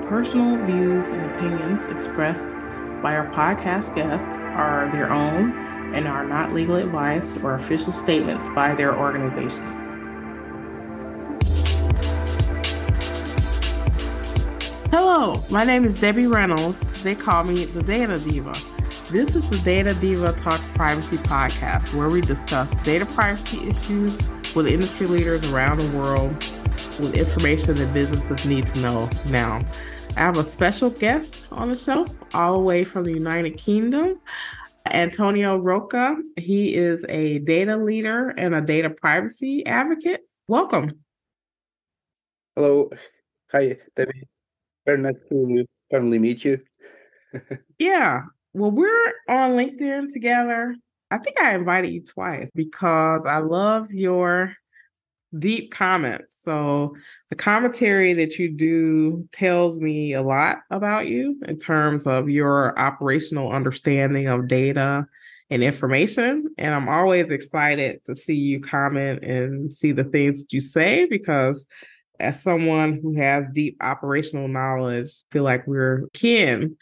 personal views and opinions expressed by our podcast guests are their own and are not legal advice or official statements by their organizations. Hello, my name is Debbie Reynolds. They call me the Data Diva. This is the Data Diva Talks Privacy podcast, where we discuss data privacy issues with industry leaders around the world with information that businesses need to know now. I have a special guest on the show, all the way from the United Kingdom, Antonio Rocha. He is a data leader and a data privacy advocate. Welcome. Hello. Hi, Debbie. Very nice to finally meet you. Yeah. Well, we're on LinkedIn together. I think I invited you twice because I love your deep comments. So the commentary that you do tells me a lot about you in terms of your operational understanding of data and information. And I'm always excited to see you comment and see the things that you say, because as someone who has deep operational knowledge, I feel like we're kin,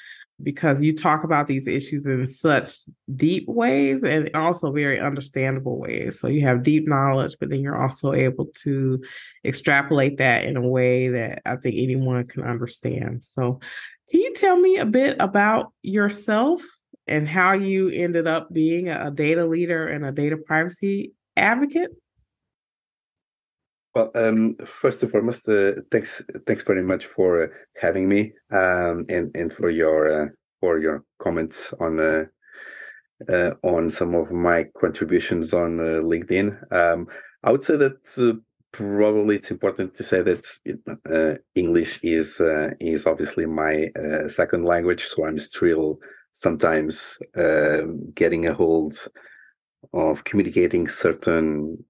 because you talk about these issues in such deep ways and also very understandable ways. So you have deep knowledge, but then you're also able to extrapolate that in a way that I think anyone can understand. So can you tell me a bit about yourself and how you ended up being a data leader and a data privacy advocate? Well, first and foremost, thanks very much for having me, and for your comments on some of my contributions on LinkedIn. I would say that probably it's important to say that English is obviously my second language, so I'm still sometimes getting a hold of communicating certain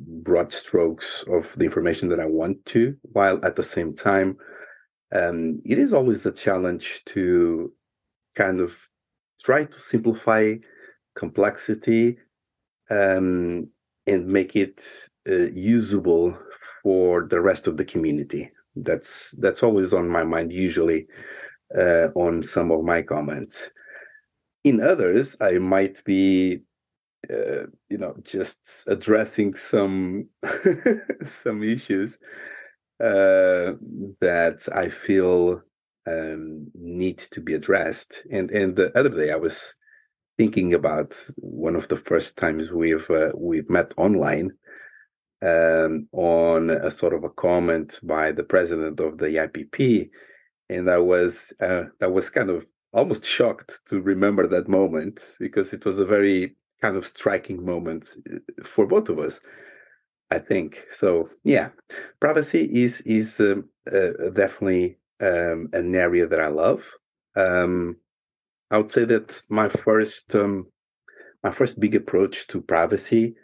broad strokes of the information that I want to, while at the same time, it is always a challenge to kind of try to simplify complexity, and make it usable for the rest of the community. That's always on my mind, usually on some of my comments. In others, I might be just addressing some some issues that I feel need to be addressed. And the other day, I was thinking about one of the first times we've met online, on a sort of a comment by the president of the IPP, and I was kind of almost shocked to remember that moment, because it was a very kind of striking moment for both of us, I think. So yeah, privacy is definitely an area that I love. I would say that my first big approach to privacy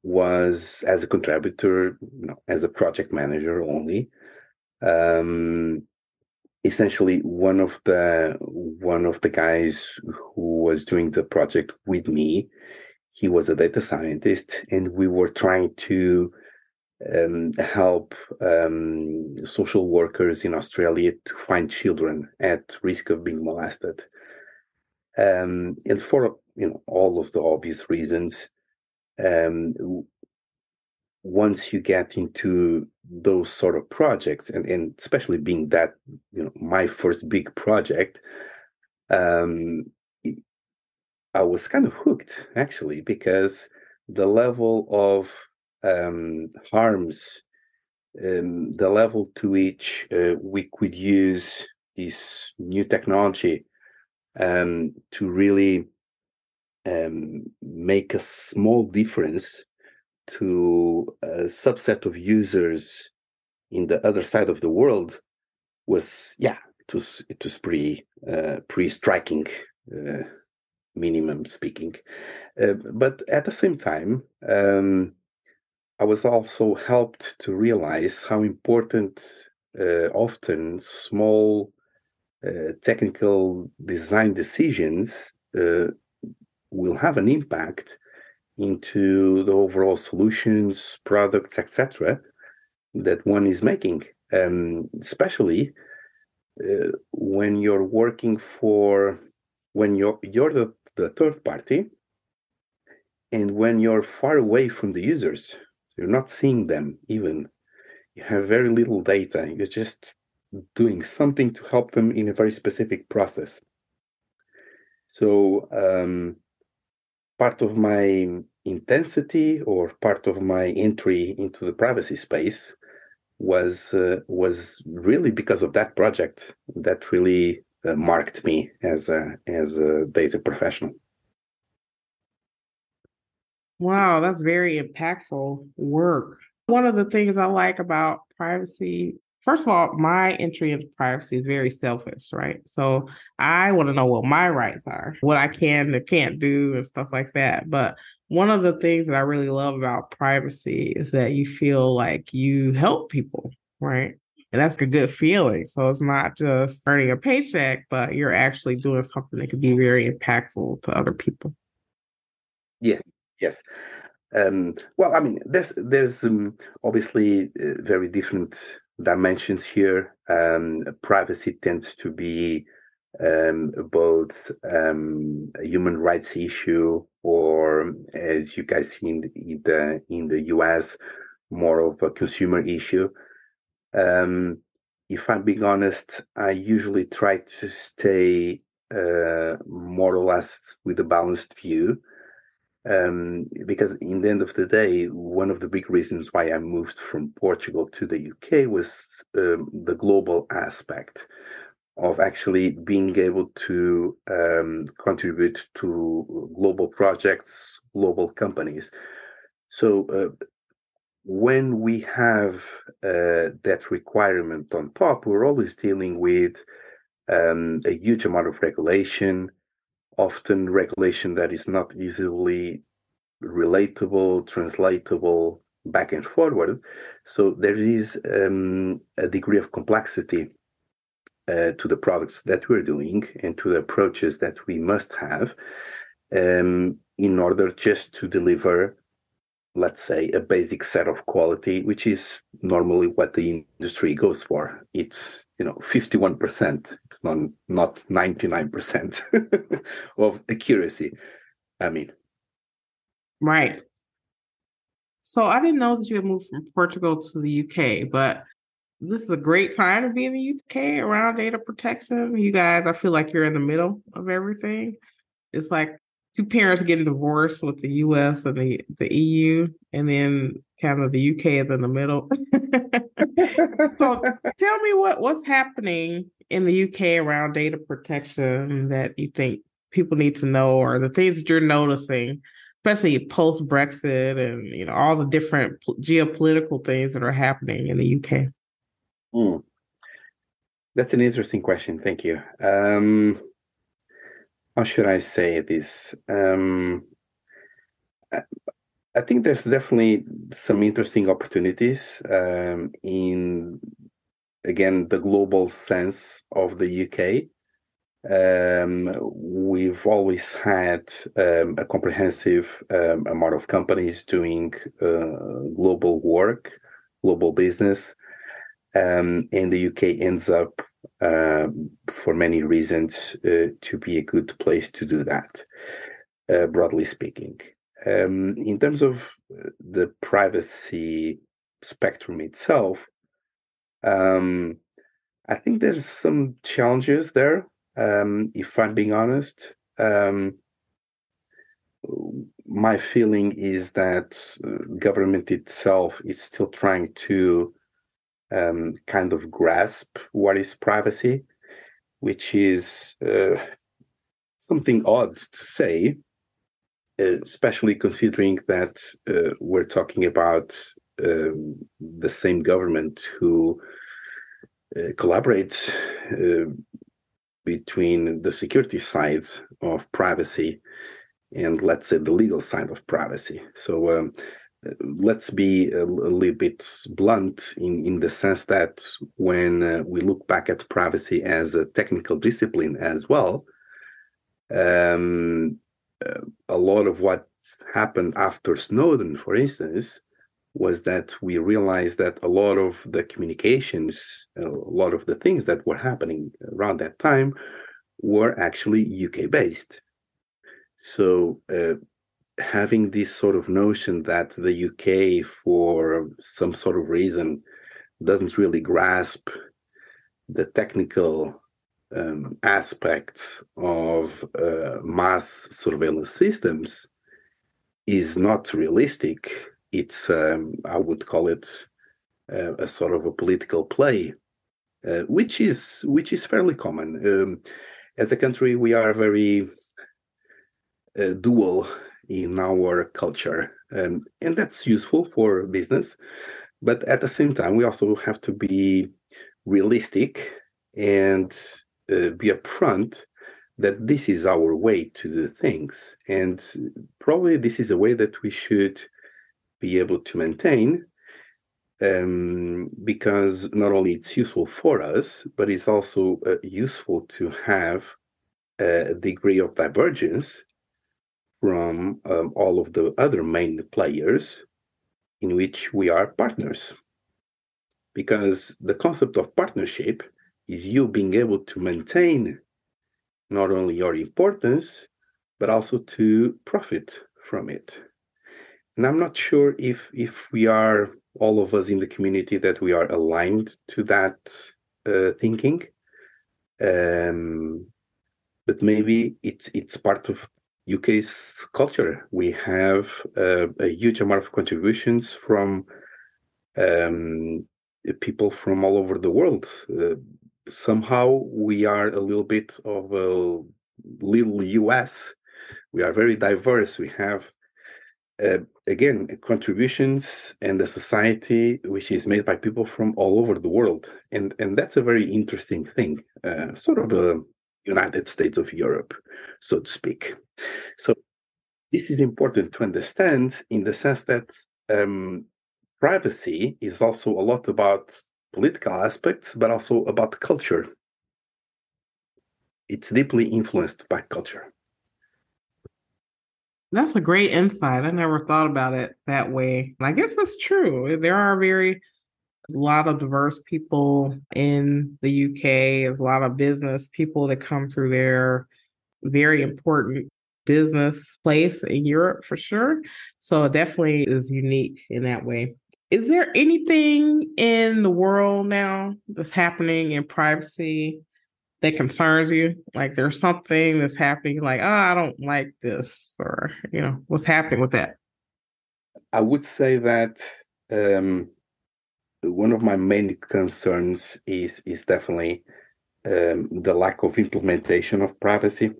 was as a contributor, as a project manager only. Essentially, one of the guys who was doing the project with me, he was a data scientist, and we were trying to help social workers in Australia to find children at risk of being molested. And for all of the obvious reasons, once you get into those sort of projects, and especially being that my first big project, I was kind of hooked, actually, because the level of harms, the level to which we could use this new technology to really make a small difference to a subset of users in the other side of the world was, it was pretty striking, minimum speaking. But at the same time, I was also helped to realize how important often small technical design decisions will have an impact into the overall solutions, products, etc., that one is making. especially when you're working when you're the third party, and when you're far away from the users, you're not seeing them even. You have very little data. You're just doing something to help them in a very specific process. So part of my intensity or part of my entry into the privacy space was really because of that project that really marked me as a data professional. Wow, that's very impactful work. One of the things I like about privacy, first of all, my entry into privacy is very selfish, right? So I want to know what my rights are, what I can and can't do, and stuff like that. But one of the things that I really love about privacy is that you feel like you help people, right? And that's a good feeling. So it's not just earning a paycheck, but you're actually doing something that could be very impactful to other people. Yeah, yes. Well, I mean, there's obviously very different dimensions here. Privacy tends to be both a human rights issue, or as you guys see in the US, more of a consumer issue. Um, if I'm being honest, I usually try to stay more or less with a balanced view, because in the end of the day, one of the big reasons why I moved from Portugal to the UK was the global aspect of actually being able to contribute to global projects, global companies. So when we have that requirement on top, we're always dealing with a huge amount of regulation, often regulation that is not easily relatable, translatable, back and forward. So there is a degree of complexity to the products that we're doing and to the approaches that we must have in order just to deliver, let's say, a basic set of quality, which is normally what the industry goes for. It's 51%. It's not 99% of accuracy. I mean, Right. So I didn't know that you had moved from Portugal to the UK, but this is a great time to be in the UK around data protection. You guys, I feel like you're in the middle of everything. It's like two parents getting divorced with the US and the EU, and then kind of the UK is in the middle. So tell me what's happening in the UK around data protection that you think people need to know, or the things that you're noticing, especially post Brexit and all the different geopolitical things that are happening in the UK. mm, that's an interesting question. Thank you. How should I say this? I, I think there's definitely some interesting opportunities in, again, the global sense of the UK. We've always had a comprehensive amount of companies doing global work, global business, and the UK ends up, for many reasons, to be a good place to do that, broadly speaking. In terms of the privacy spectrum itself, um, I think there's some challenges there, if I'm being honest. My feeling is that government itself is still trying to kind of grasp what is privacy, which is something odd to say, especially considering that we're talking about the same government who collaborates between the security side of privacy and, let's say, the legal side of privacy. So let's be a little bit blunt in the sense that when we look back at privacy as a technical discipline as well, um, a lot of what happened after Snowden, for instance, was that we realized that a lot of the communications, a lot of the things that were happening around that time were actually UK based. So having this sort of notion that the UK, for some sort of reason, doesn't really grasp the technical aspects of mass surveillance systems is not realistic. It's, I would call it a sort of a political play, which is fairly common. As a country, we are very dual in our culture, and that's useful for business. But at the same time, we also have to be realistic and be upfront that this is our way to do things. And probably this is a way that we should be able to maintain, because not only it's useful for us, but it's also useful to have a degree of divergence from all of the other main players in which we are partners. Because the concept of partnership is you being able to maintain not only your importance, but also to profit from it. And I'm not sure if we are, all of us in the community, that we are aligned to that thinking. But maybe it's part of UK's culture. We have a huge amount of contributions from people from all over the world. Somehow we are a little bit of a little US. We are very diverse. We have, again, contributions and a society which is made by people from all over the world. And that's a very interesting thing, sort of a United States of Europe, so to speak. So this is important to understand in the sense that privacy is also a lot about political aspects, but also about culture. It's deeply influenced by culture. That's a great insight. I never thought about it that way. And I guess that's true. There are a lot of diverse people in the UK. There's a lot of business people that come through there. Very important business place in Europe for sure. So it definitely is unique in that way. Is there anything in the world now that's happening in privacy that concerns you? Like there's something that's happening, like, oh, I don't like this, or, what's happening with that? I would say that one of my main concerns is definitely the lack of implementation of privacy.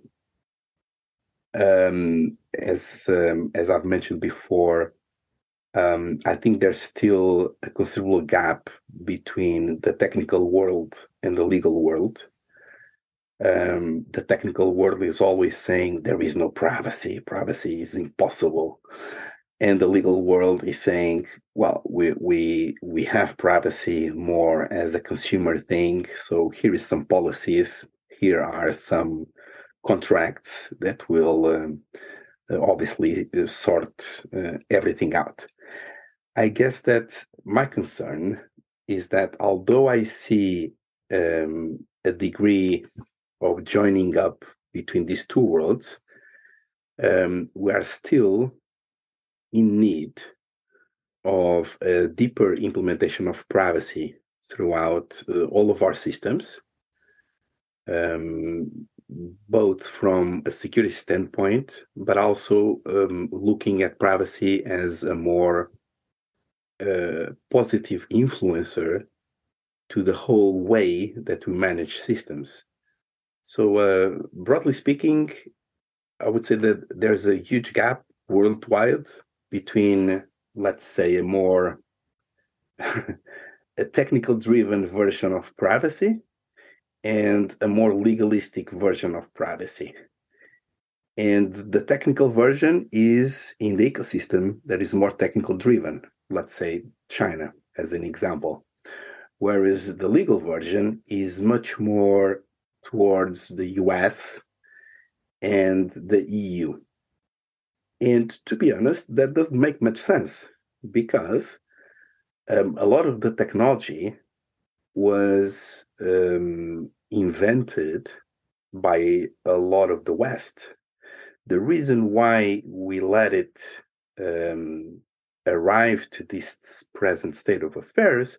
As I've mentioned before, I think there's still a considerable gap between the technical world and the legal world. The technical world is always saying there is no privacy. Privacy is impossible. And the legal world is saying, well, we have privacy more as a consumer thing. So here is some policies. Here are some contracts that will obviously sort everything out. I guess that my concern is that although I see a degree of joining up between these two worlds, we are still in need of a deeper implementation of privacy throughout all of our systems, both from a security standpoint, but also looking at privacy as a more positive influencer to the whole way that we manage systems. So broadly speaking, I would say that there's a huge gap worldwide between, let's say, a more a technical driven version of privacy and a more legalistic version of privacy. And the technical version is in the ecosystem that is more technical driven, let's say China as an example. Whereas the legal version is much more towards the US and the EU. And to be honest, that doesn't make much sense because a lot of the technology was invented by a lot of the West. The reason why we let it um, arrive to this present state of affairs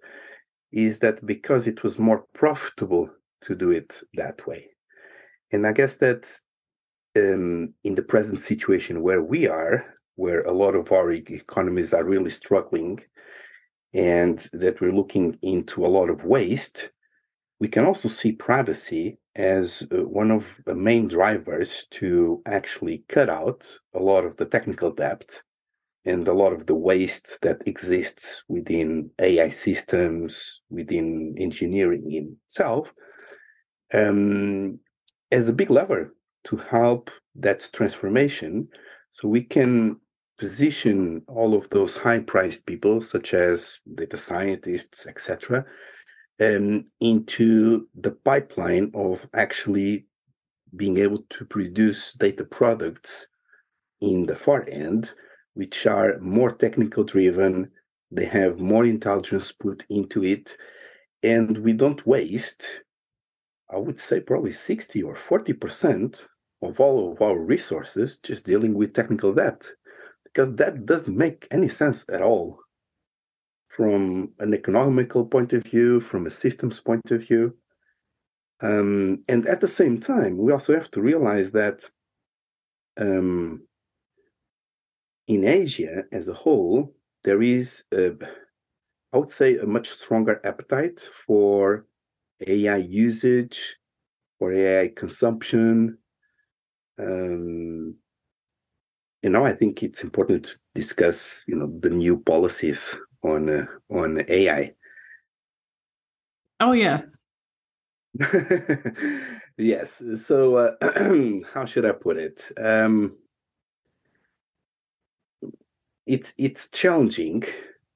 is that because it was more profitable to do it that way. And I guess that in the present situation where we are, where a lot of our economies are really struggling and that we're looking into a lot of waste, we can also see privacy as one of the main drivers to actually cut out a lot of the technical debt and a lot of the waste that exists within AI systems, within engineering in itself, um, as a big lever to help that transformation. So we can position all of those high-priced people, such as data scientists, etc., into the pipeline of actually being able to produce data products in the far end, which are more technical driven, they have more intelligence put into it, and we don't waste, I would say, probably 60 or 40% of all of our resources just dealing with technical debt, because that doesn't make any sense at all from an economical point of view, from a systems point of view. And at the same time, we also have to realize that um, in Asia as a whole, there is, I would say, a much stronger appetite for AI usage, for AI consumption. Um, I think it's important to discuss, the new policies on AI. Oh, yes. Yes. So, how should I put it? It's challenging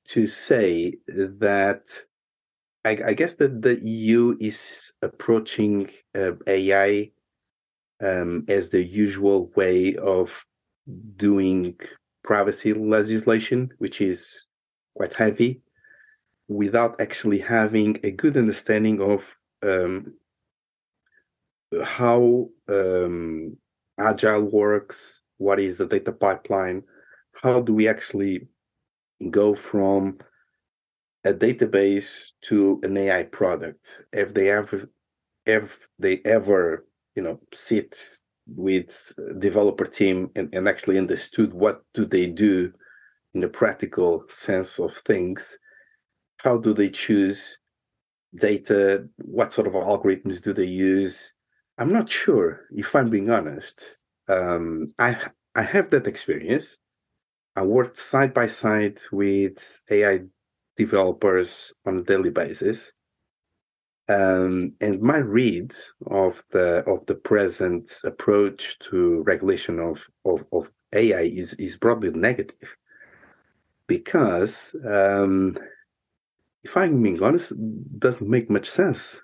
to say that I guess that the EU is approaching AI as the usual way of doing privacy legislation, which is quite heavy, without actually having a good understanding of how Agile works, what is the data pipeline, how do we actually go from a database to an AI product. If they ever, sit with a developer team and actually understood what do they do in the practical sense of things, how do they choose data, what sort of algorithms do they use? I'm not sure, if I'm being honest. I have that experience. I worked side by side with AI developers on a daily basis. And my read of the present approach to regulation of AI is broadly negative because if I'm being honest, it doesn't make much sense.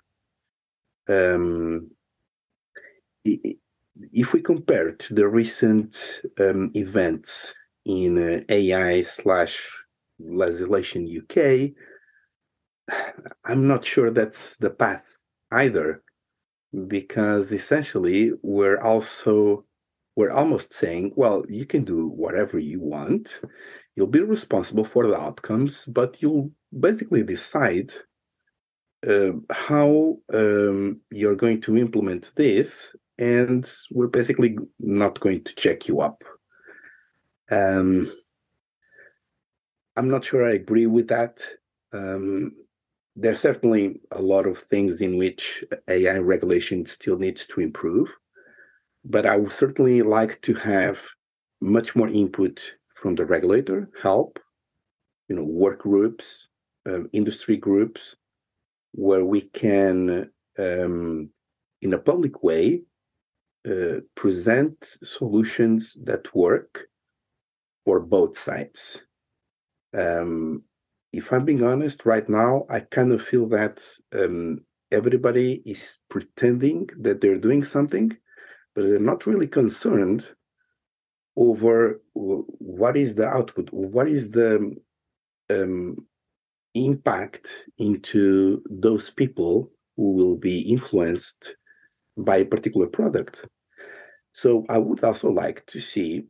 Um, if we compare to the recent events in AI slash legislation UK, I'm not sure that's the path either, because essentially we're almost saying, well, you can do whatever you want. You'll be responsible for the outcomes, but you'll basically decide how you're going to implement this, and we're basically not going to check you up. Um, I'm not sure I agree with that. Um, there's certainly a lot of things in which AI regulation still needs to improve, but I would certainly like to have much more input from the regulator, help, work groups, industry groups, where we can, in a public way, present solutions that work for both sides. Um, if I'm being honest, right now, I kind of feel that everybody is pretending that they're doing something, but they're not really concerned over what is the output, what is the um, impact into those people who will be influenced by a particular product. So I would also like to see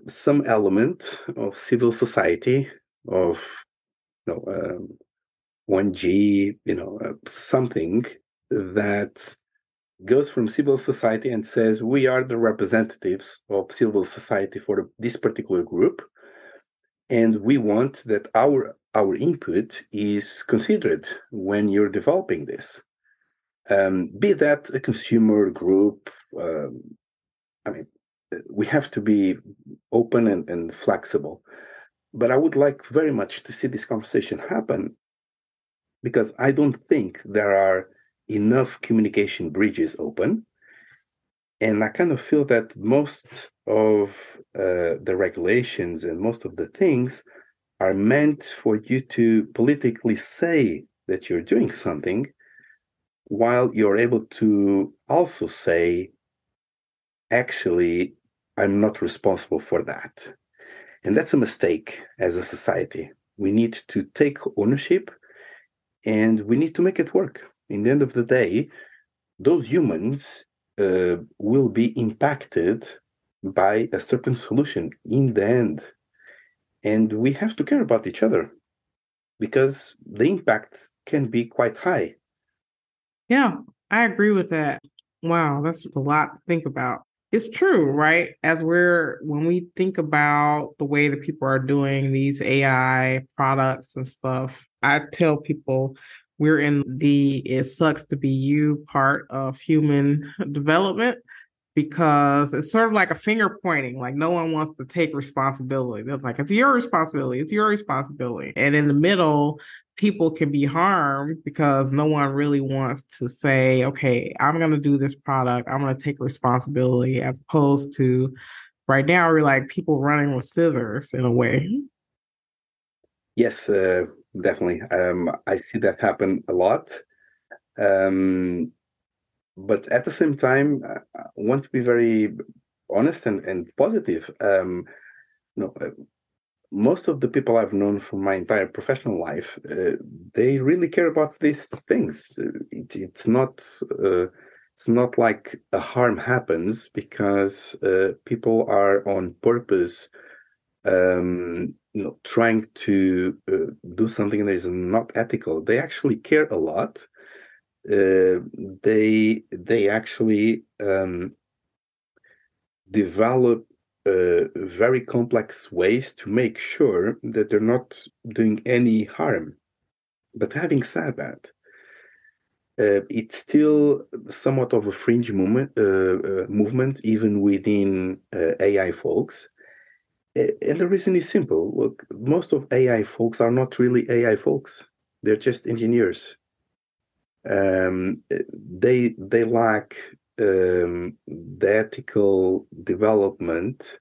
some element of civil society, of 1G, something that goes from civil society and says we are the representatives of civil society for this particular group, and we want that our input is considered when you're developing this. Be that a consumer group, I mean, we have to be open and flexible. But I would like very much to see this conversation happen, because I don't think there are enough communication bridges open. And I kind of feel that most of the regulations and most of the things are meant for you to politically say that you're doing something, while you're able to also say, actually, I'm not responsible for that. And that's a mistake as a society. We need to take ownership and we need to make it work. In the end of the day, those humans will be impacted by a certain solution in the end. And we have to care about each other, because the impact can be quite high. Yeah, I agree with that. Wow, that's a lot to think about. It's true, right? When we think about the way that people are doing these AI products and stuff, I tell people we're in the it sucks to be you part of human development, because it's sort of like a finger pointing, like no one wants to take responsibility. They're like, it's your responsibility, it's your responsibility. And in the middle, people can be harmed because no one really wants to say, okay, I'm going to do this product, I'm going to take responsibility, as opposed to right now, we're like people running with scissors in a way. Yes, definitely. I see that happen a lot. Um, but at the same time, I want to be very honest and positive. No, most of the people I've known from my entire professional life, they really care about these things. It's not like a harm happens because people are on purpose, trying to do something that is not ethical. They actually care a lot. They actually develop very complex ways to make sure that they're not doing any harm. But having said that, it's still somewhat of a fringe movement, even within AI folks. And the reason is simple. Look, most of AI folks are not really AI folks. They're just engineers. They lack the ethical development,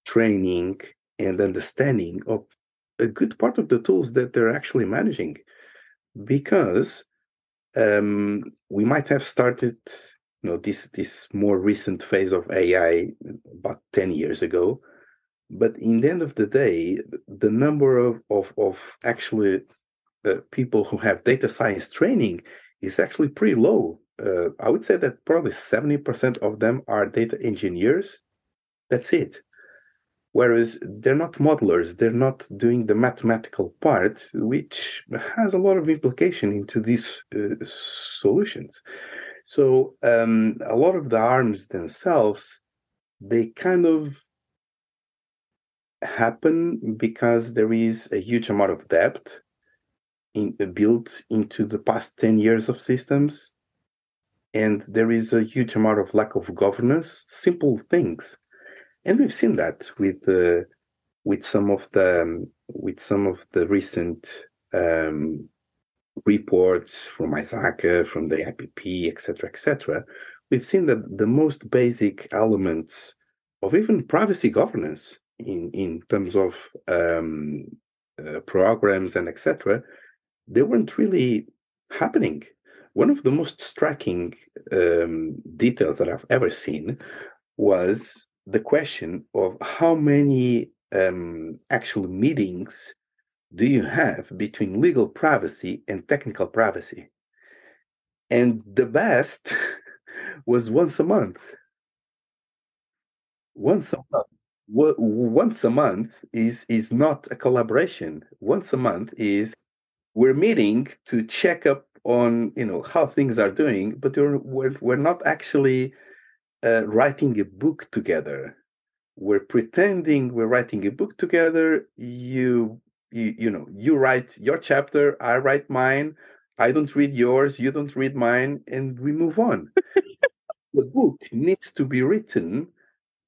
training, and understanding of a good part of the tools that they're actually managing. Because we might have started, this more recent phase of AI about 10 years ago, but in the end of the day, the number of actually people who have data science training is actually pretty low. I would say that probably 70% of them are data engineers. That's it. Whereas they're not modelers, they're not doing the mathematical part, which has a lot of implication into these solutions. So a lot of the arms themselves, they kind of happen because there is a huge amount of debt built into the past 10 years of systems, and there is a huge amount of lack of governance, simple things. And we've seen that with some of the recent reports from Isaac, from the IPP, etc., etc. We've seen that the most basic elements of even privacy governance in terms of programs and etc., they weren't really happening. One of the most striking details that I've ever seen was the question of how many actual meetings do you have between legal privacy and technical privacy? And the best was once a month. Once a month. Once a month is not a collaboration. Once a month is we're meeting to check up on how things are doing, but we're not actually writing a book together. We're pretending we're writing a book together. You write your chapter, I write mine. I don't read yours, you don't read mine, and we move on. The book needs to be written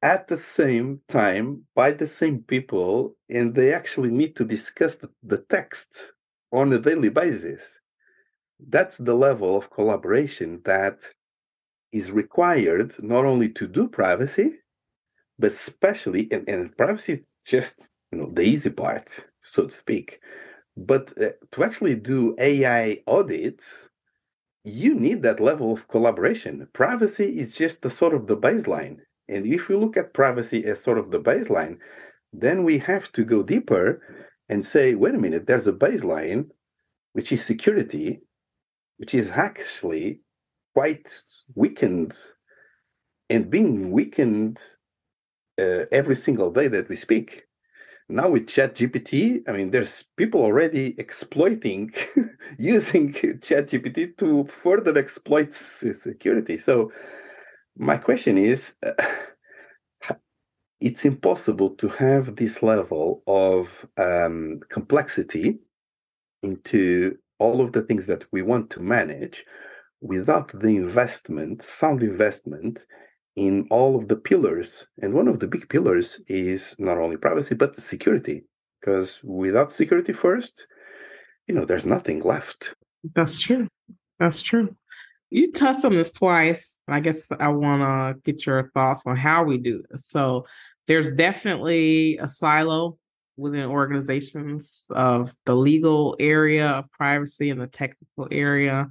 at the same time by the same people, and they actually need to discuss the text on a daily basis. That's the level of collaboration that is required not only to do privacy, but especially, and privacy is just the easy part, so to speak. But to actually do AI audits, you need that level of collaboration. Privacy is just the sort of the baseline. And if we look at privacy as sort of the baseline, then we have to go deeper and say, wait a minute, there's a baseline, which is security, which is actually quite weakened and being weakened every single day that we speak. Now with ChatGPT, I mean, there's people already exploiting, using ChatGPT to further exploit security. So my question is, it's impossible to have this level of complexity into all of the things that we want to manage without the investment, sound investment in all of the pillars. And one of the big pillars is not only privacy, but security. Because without security first, there's nothing left. That's true. That's true. You touched on this twice. I guess I want to get your thoughts on how we do this. So there's definitely a silo within organizations of the legal area of privacy and the technical area.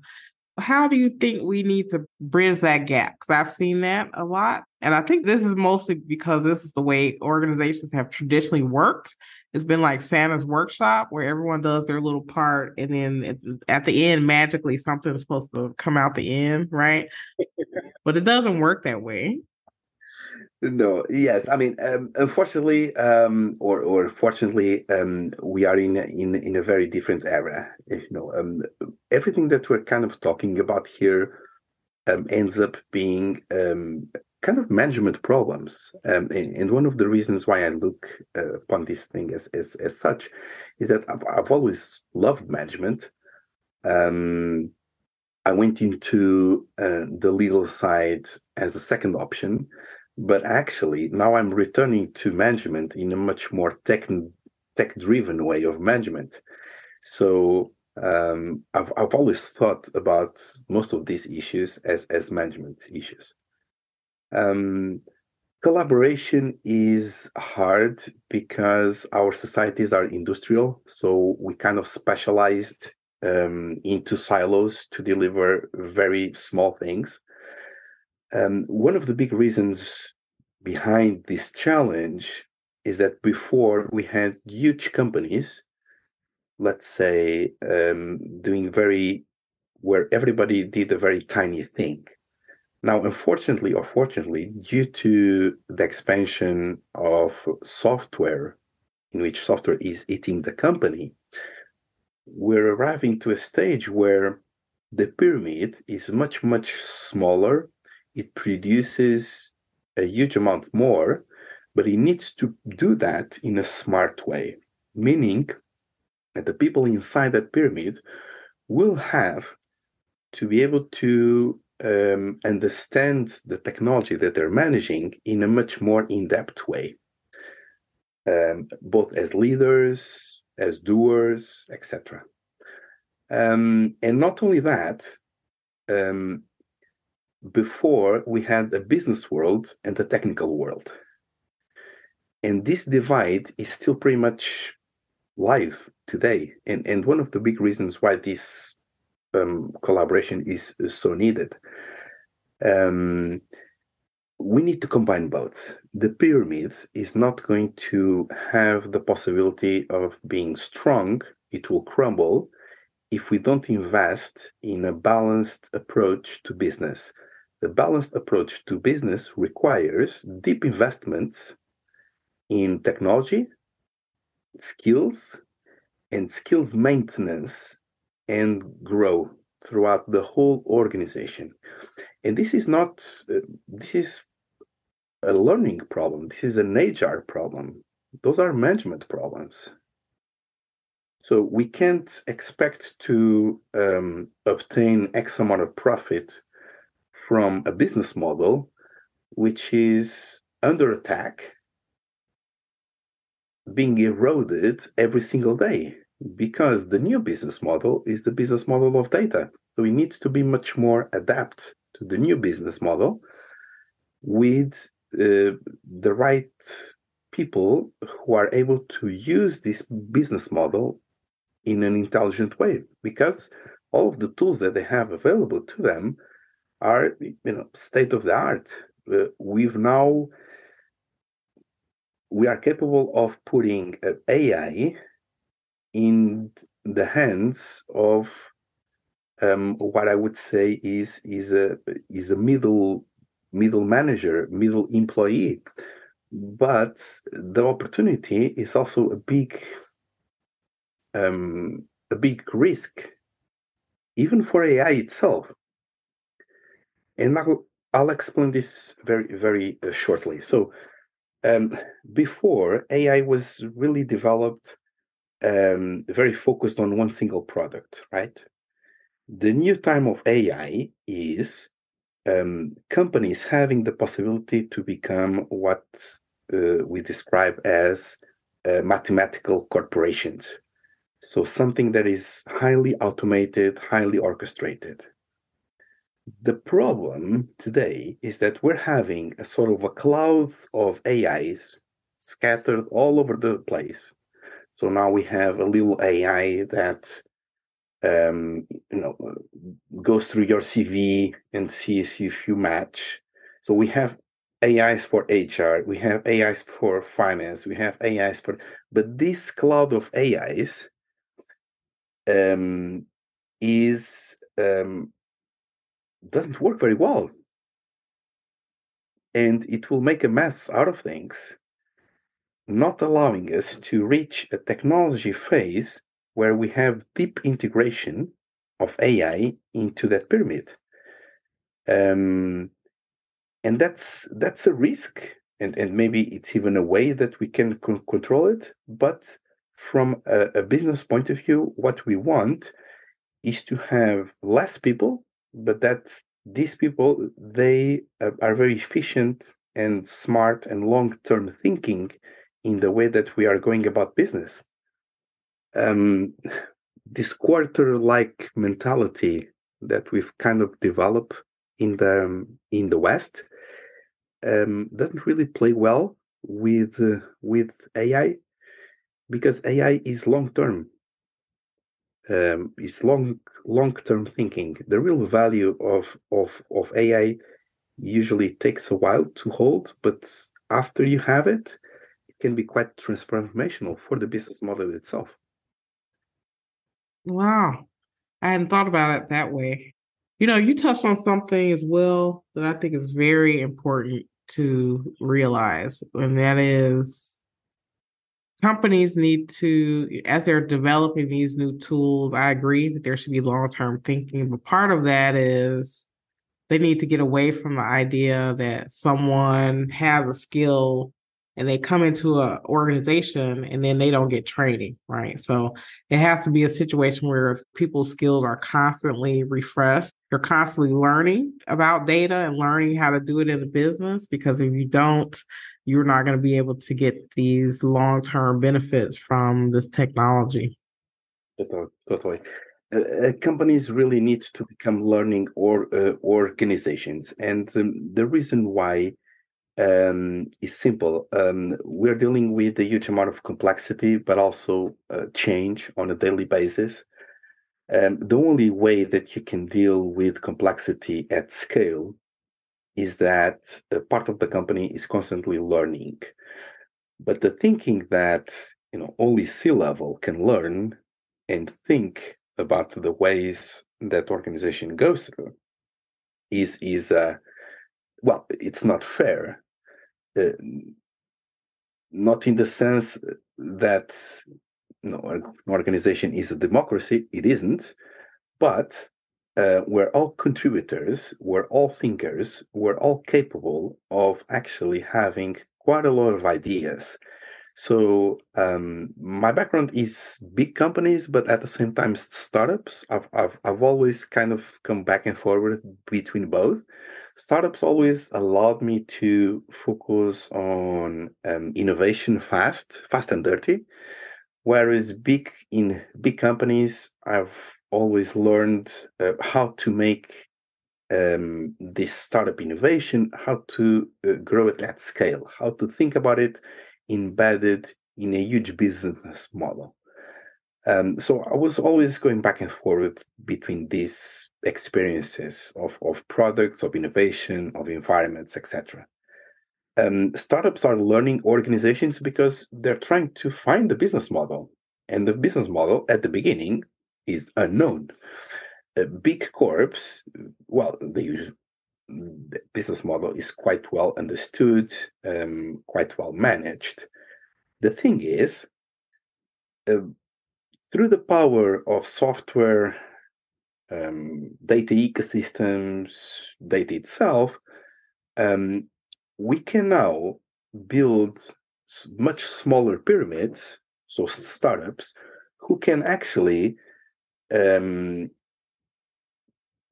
How do you think we need to bridge that gap? Because I've seen that a lot. And I think this is mostly because this is the way organizations have traditionally worked. It's been like Santa's workshop where everyone does their little part. And then at the end, magically, something's supposed to come out the end, right? But it doesn't work that way. No, yes. I mean, unfortunately, or fortunately, we are in a very different era. Everything that we're kind of talking about here ends up being kind of management problems. And one of the reasons why I look upon this thing as such is that I've always loved management. Um, I went into the legal side as a second option, but actually now I'm returning to management in a much more tech-driven way of management. So I've always thought about most of these issues as management issues. Um, Collaboration is hard because our societies are industrial, so we kind of specialized into silos to deliver very small things. One of the big reasons behind this challenge is that before we had huge companies, let's say, doing where everybody did a very tiny thing. Now, unfortunately or fortunately, due to the expansion of software, in which software is eating the company, we're arriving to a stage where the pyramid is much, much smaller. It produces a huge amount more, but it needs to do that in a smart way, meaning that the people inside that pyramid will have to be able to understand the technology that they're managing in a much more in-depth way, both as leaders, as doers, etc. And not only that, um, before we had a business world and a technical world. And this divide is still pretty much live today. And one of the big reasons why this collaboration is so needed. we need to combine both. The pyramid is not going to have the possibility of being strong. It will crumble if we don't invest in a balanced approach to business. The balanced approach to business requires deep investments in technology, skills, and skills maintenance and grow throughout the whole organization. And this is not, this is a learning problem. This is an HR problem. Those are management problems. So we can't expect to obtain X amount of profit from a business model which is under attack, being eroded every single day, because the new business model is the business model of data. So we need to be much more adapt to the new business model with the right people who are able to use this business model in an intelligent way, because all of the tools that they have available to them are, state of the art. We are capable of putting AI in the hands of what I would say is a middle manager, middle employee. But the opportunity is also a big risk, even for AI itself. And I'll explain this very, very shortly. So before, AI was really developed very focused on one single product, right? The new time of AI is companies having the possibility to become what we describe as mathematical corporations. So something that is highly automated, highly orchestrated. The problem today is that we're having a sort of a cloud of AIs scattered all over the place. So now we have a little AI that goes through your CV and sees if you match. So we have AIs for HR, we have AIs for finance, we have AIs but this cloud of AIs is doesn't work very well, and it will make a mess out of things, not allowing us to reach a technology phase where we have deep integration of AI into that pyramid. And that's a risk, and maybe it's even a way that we can control it. But from a business point of view, what we want is to have less people, but that these people, they are very efficient and smart and long-term thinking in the way that we are going about business. This quarter-like mentality that we've kind of developed in the West doesn't really play well with AI, because AI is long-term. It's long-term thinking. The real value of AI usually takes a while to hold, but after you have it, it can be quite transformational for the business model itself. Wow. I hadn't thought about it that way. You touched on something as well that I think is very important to realize, and that is companies need to, as they're developing these new tools, I agree that there should be long-term thinking, but part of that is they need to get away from the idea that someone has a skill and they come into an organization and then they don't get training, right? So it has to be a situation where people's skills are constantly refreshed. You're constantly learning about data and learning how to do it in the business, because if you don't, you're not going to be able to get these long-term benefits from this technology. Totally. Companies really need to become learning organizations, and the reason why is simple. We're dealing with a huge amount of complexity, but also change on a daily basis. The only way that you can deal with complexity at scale is that a part of the company is constantly learning. But the thinking that only C-level can learn and think about the ways that organization goes through is well, it's not fair. Uh, Not in the sense that an organization is a democracy. It isn't. But we're all contributors, we're all thinkers, we're all capable of actually having quite a lot of ideas. So my background is big companies, but at the same time startups. I've always kind of come back and forward between both. Startups always allowed me to focus on innovation fast and dirty. Whereas in big companies, I've always learned how to make this startup innovation, how to grow it at scale, how to think about it embedded in a huge business model. So I was always going back and forth between these experiences of products, of innovation, of environments, etc. Startups are learning organizations because they're trying to find the business model. And the business model at the beginning is unknown. Big corps, well, the business model is quite well understood, quite well managed. The thing is, uh, through the power of software, data ecosystems, data itself, um, we can now build much smaller pyramids, so startups, who can actually um,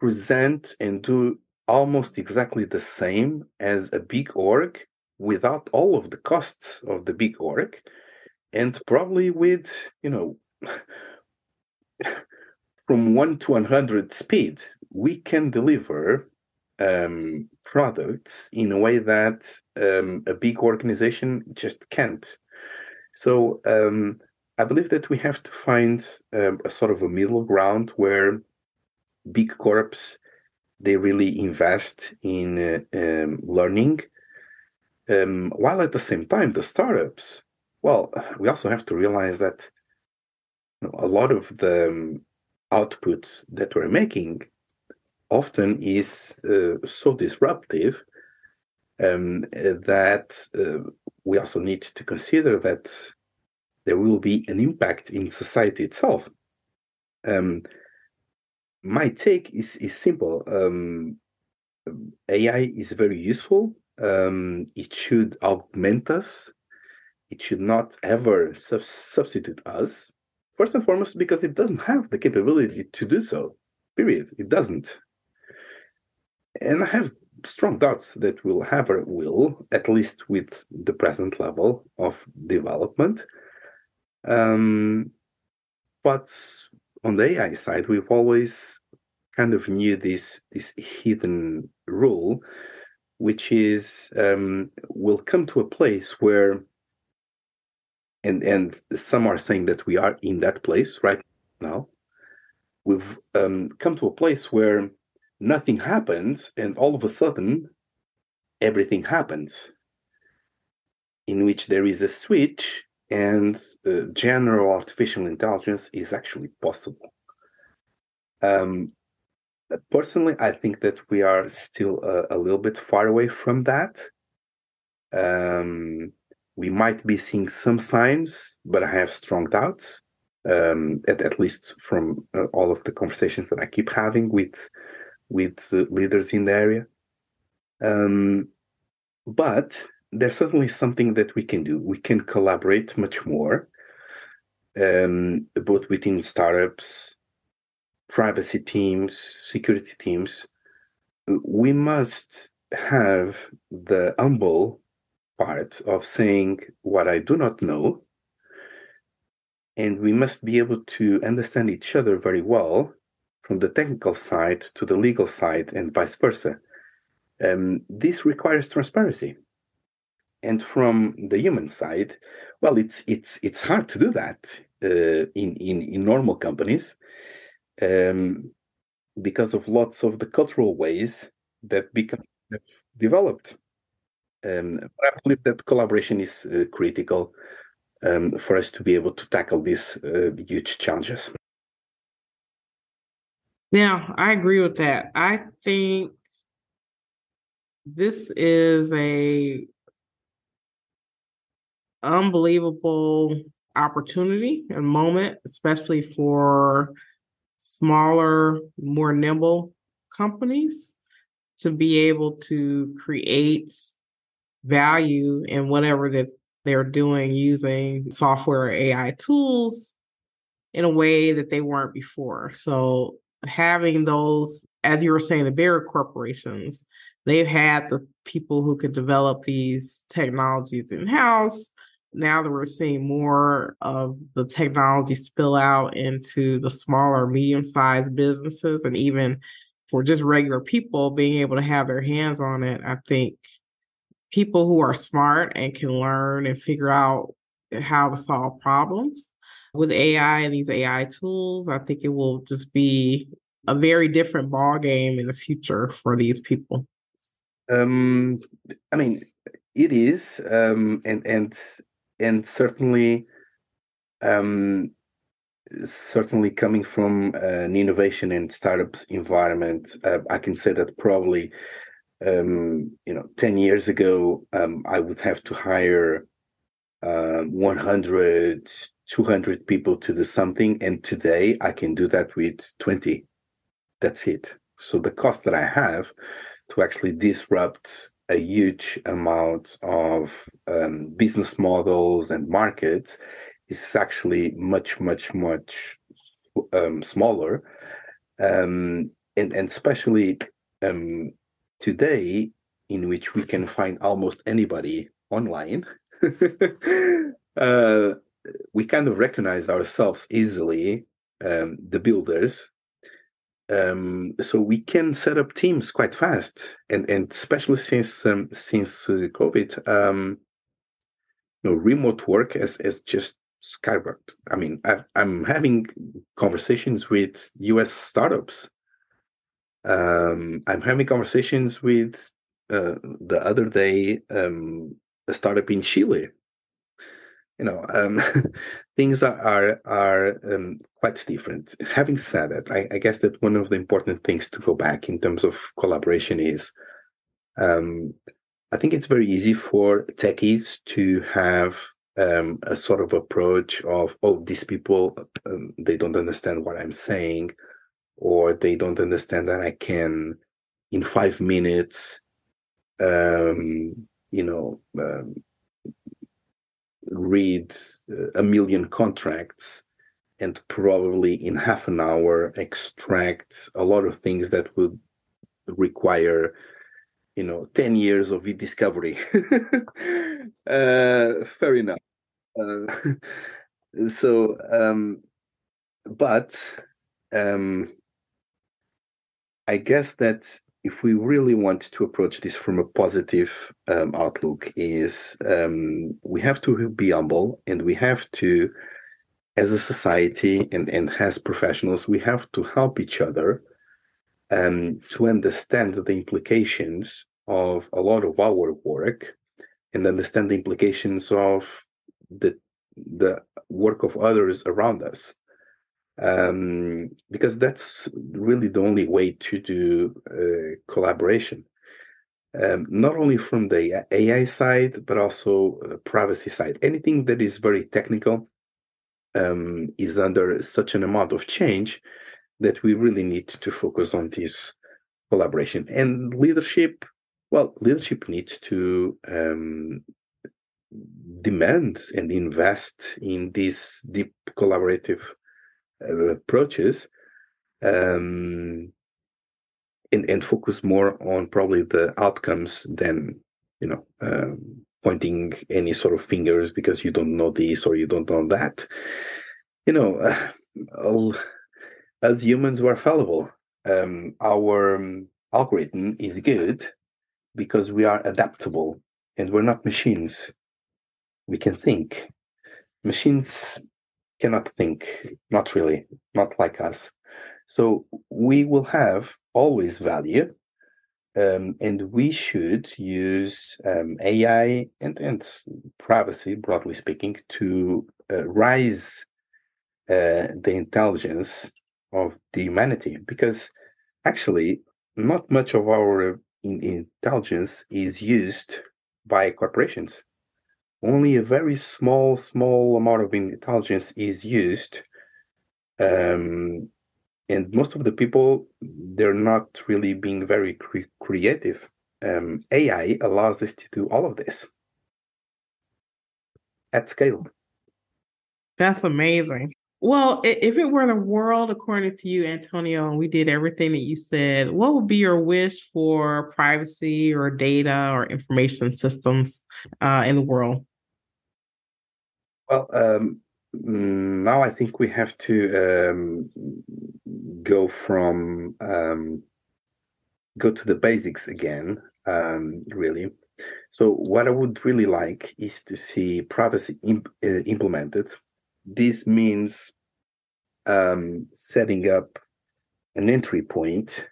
present and do almost exactly the same as a big org without all of the costs of the big org, and probably with, from 1 to 100 speed, we can deliver products in a way that a big organization just can't. So I believe that we have to find a sort of a middle ground where big corps, they really invest in learning, while at the same time the startups, well, we also have to realize that a lot of the outputs that we're making often is so disruptive that we also need to consider that there will be an impact in society itself. My take is simple. AI is very useful. It should augment us. It should not ever substitute us. First and foremost, because it doesn't have the capability to do so. Period. It doesn't. And I have strong doubts that we'll ever will, at least with the present level of development. But on the AI side, we've always kind of knew this hidden rule, which is we'll come to a place where, and some are saying that we are in that place right now. We've come to a place where nothing happens, and all of a sudden, everything happens, in which there is a switch, and general artificial intelligence is actually possible. Personally, I think that we are still a little bit far away from that. We might be seeing some signs, but I have strong doubts, at least from all of the conversations that I keep having with leaders in the area. But there's certainly something that we can do. We can collaborate much more, both within startups, privacy teams, security teams. We must have the humble part of saying what I do not know, and we must be able to understand each other very well from the technical side to the legal side and vice versa. This requires transparency. And from the human side, well, it's hard to do that in normal companies, because of lots of the cultural ways that become have developed. But I believe that collaboration is critical for us to be able to tackle these huge challenges. Yeah, I agree with that. I think this is a unbelievable opportunity and moment, especially for smaller, more nimble companies to be able to create value in whatever that they're doing using software or AI tools in a way that they weren't before. So having those, as you were saying, the bigger corporations, they've had the people who could develop these technologies in-house. Now that we're seeing more of the technology spill out into the smaller, medium-sized businesses, and even for just regular people being able to have their hands on it, I think people who are smart and can learn and figure out how to solve problems with AI and these AI tools, I think it will just be a very different ball game in the future for these people. Um, I mean, it is, and certainly, um, certainly coming from an innovation and startups environment, I can say that probably, 10 years ago, I would have to hire 100, 200 people to do something, and today I can do that with 20. That's it. So the cost that I have to actually disrupt a huge amount of business models and markets is actually much, much, much smaller. And especially um, today, in which we can find almost anybody online, uh, we kind of recognize ourselves easily, the builders, so we can set up teams quite fast, and especially since COVID, remote work has just skyrocketed. I mean, I'm having conversations with US startups. I'm having conversations with the other day, a startup in Chile. Things are quite different. Having said that, I guess that one of the important things to go back in terms of collaboration is, um, I think it's very easy for techies to have a sort of approach of, oh, these people, they don't understand what I'm saying, or they don't understand that I can, in 5 minutes, um, you know, um, read a million contracts and probably in half an hour extract a lot of things that would require 10 years of e-discovery. Fair enough. So but um I guess that if we really want to approach this from a positive outlook, is we have to be humble, and we have to, as a society and as professionals, we have to help each other to understand the implications of a lot of our work, and understand the implications of the the work of others around us. Because that's really the only way to do collaboration. Not only from the AI side, but also privacy side. Anything that is very technical is under such an amount of change that we really need to focus on this collaboration. And leadership, well, leadership needs to demand and invest in these deep collaborative approaches, um, and focus more on probably the outcomes than pointing any sort of fingers because you don't know this or you don't know that. You know, all, as humans, we're fallible. Our algorithm is good because we are adaptable and we're not machines. We can think. Machines cannot think, not really, not like us. So we will have always value, And we should use AI and privacy, broadly speaking, to rise the intelligence of the humanity. Because actually, not much of our intelligence is used by corporations. Only a very small amount of intelligence is used. Um, and most of the people, they're not really being very creative. AI allows us to do all of this at scale. That's amazing. Well, if it were the world according to you, Antonio, and we did everything that you said, what would be your wish for privacy or data or information systems in the world? Well, now I think we have to go from go to the basics again, really. So what I would really like is to see privacy implemented. This means setting up an entry point,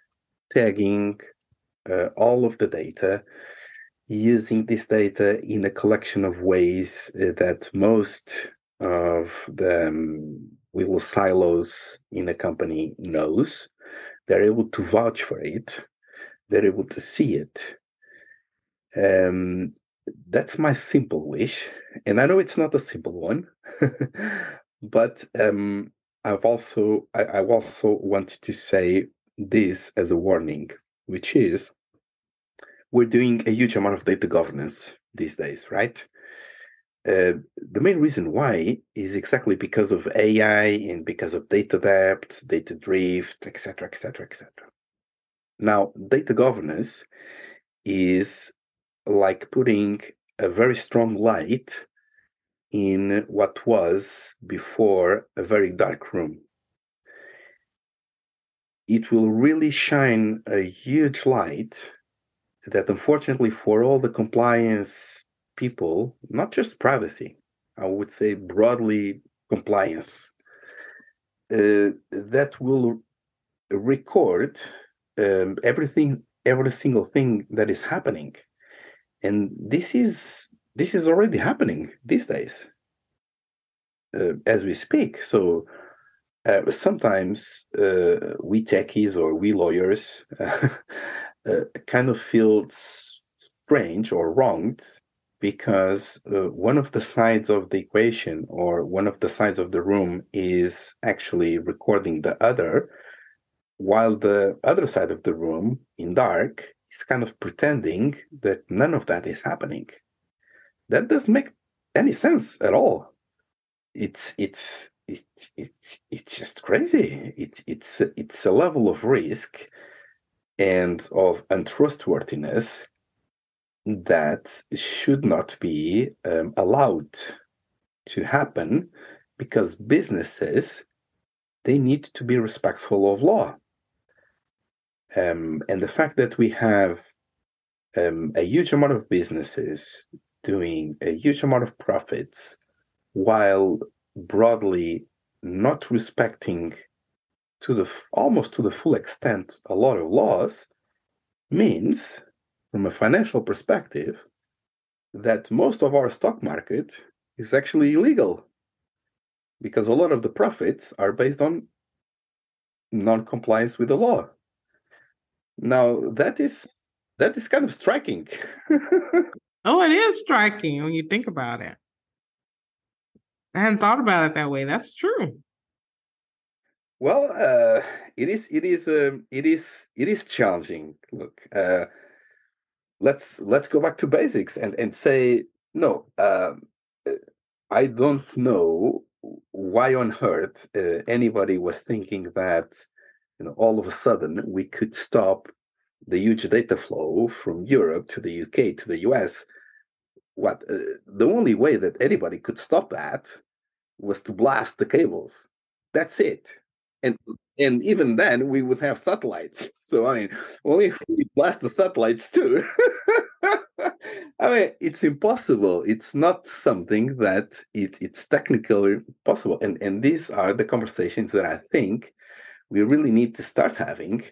tagging all of the data, using this data in a collection of ways that most of the little silos in a company knows. They're able to vouch for it. They're able to see it. Um, that's my simple wish, and I know it's not a simple one, but I also want to say this as a warning, which is we're doing a huge amount of data governance these days, right? The main reason why is exactly because of AI and because of data debt, data drift, etc., etc., etc. Now, data governance is like putting a very strong light in what was before a very dark room. It will really shine a huge light that, unfortunately, for all the compliance people, not just privacy, I would say broadly compliance, that will record every single thing that is happening. And this is already happening these days as we speak. So sometimes we techies or we lawyers kind of feel strange or wronged because one of the sides of the equation or one of the sides of the room is actually recording the other, while the other side of the room in dark is kind of pretending that none of that is happening. That doesn't make any sense at all. It's just crazy. It's a level of risk and of untrustworthiness that should not be allowed to happen because businesses, they need to be respectful of law. And the fact that we have a huge amount of businesses doing a huge amount of profits while broadly not respecting to the almost to the full extent a lot of laws means, from a financial perspective, that most of our stock market is actually illegal because a lot of the profits are based on non-compliance with the law. Now that is kind of striking. Oh, it is striking when you think about it. I hadn't thought about it that way. That's true. Well, it is challenging. Look, let's go back to basics and say no. I don't know why on earth anybody was thinking that all of a sudden we could stop the huge data flow from Europe to the UK to the US. What the only way that anybody could stop that was to blast the cables. That's it. And and even then we would have satellites. So I mean, only if we blast the satellites too. I mean, it's impossible. It's not something that it's technically possible. And these are the conversations that I think we really need to start having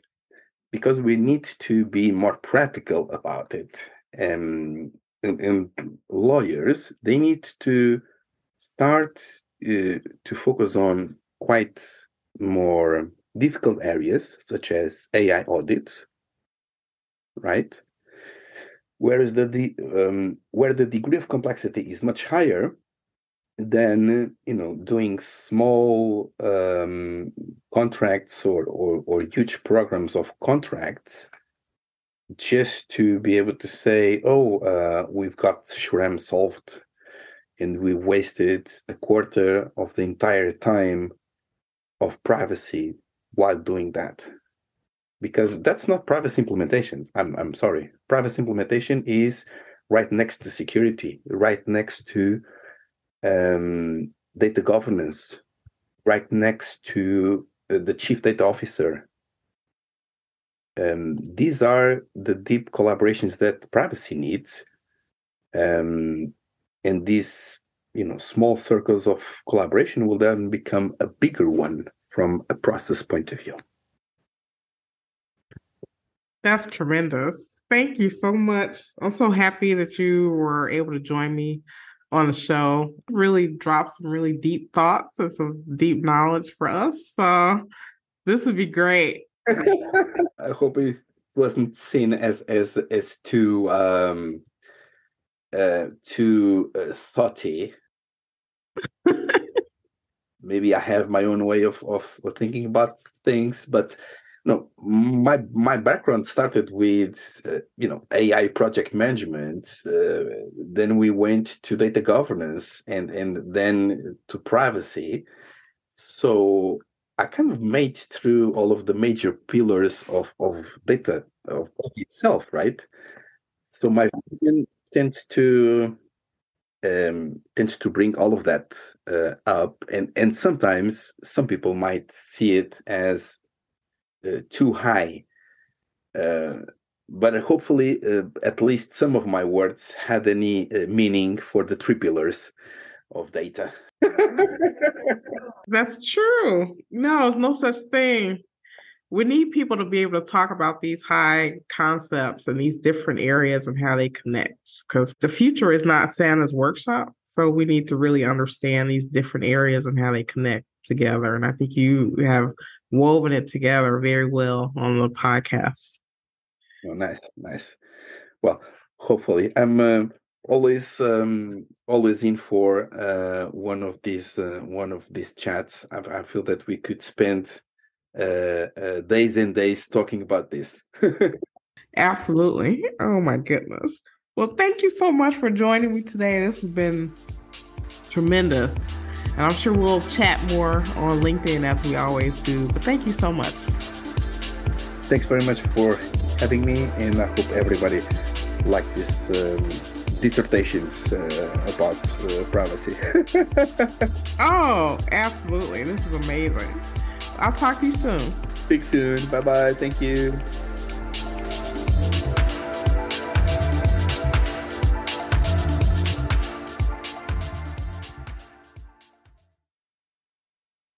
because we need to be more practical about it. And lawyers, they need to start to focus on quite more difficult areas, such as AI audits, right? Whereas where the degree of complexity is much higher than doing small contracts or huge programs of contracts, just to be able to say, oh, we've got SHRM solved, and we wasted a quarter of the entire time of privacy while doing that. Because that's not privacy implementation. I'm sorry. Privacy implementation is right next to security, right next to data governance, right next to the chief data officer. These are the deep collaborations that privacy needs. And these small circles of collaboration will then become a bigger one from a process point of view. That's tremendous. Thank you so much. I'm so happy that you were able to join me on the show. Really dropped some really deep thoughts and some deep knowledge for us. So this would be great. I hope it wasn't seen as too thoughty. Maybe I have my own way of thinking about things, but no, my background started with AI project management. Then we went to data governance, and then to privacy. So I kind of made through all of the major pillars of data of itself, right? So my vision tends to bring all of that up, and sometimes some people might see it as too high, but hopefully at least some of my words had any meaning for the three pillars of data. That's true. No, there's no such thing. We need people to be able to talk about these high concepts and these different areas and how they connect, because the future is not Santa's workshop. So we need to really understand these different areas and how they connect together. And I think you have woven it together very well on the podcast. Oh, nice. Well, hopefully, I'm always in for one of these chats. I feel that we could spend days and days talking about this. Absolutely. Oh my goodness. Well, thank you so much for joining me today. This has been tremendous. And I'm sure we'll chat more on LinkedIn as we always do. But thank you so much. Thanks very much for having me, and I hope everybody liked this dissertations about privacy. Oh, absolutely. This is amazing. I'll talk to you soon. Speak soon. Bye-bye. Thank you.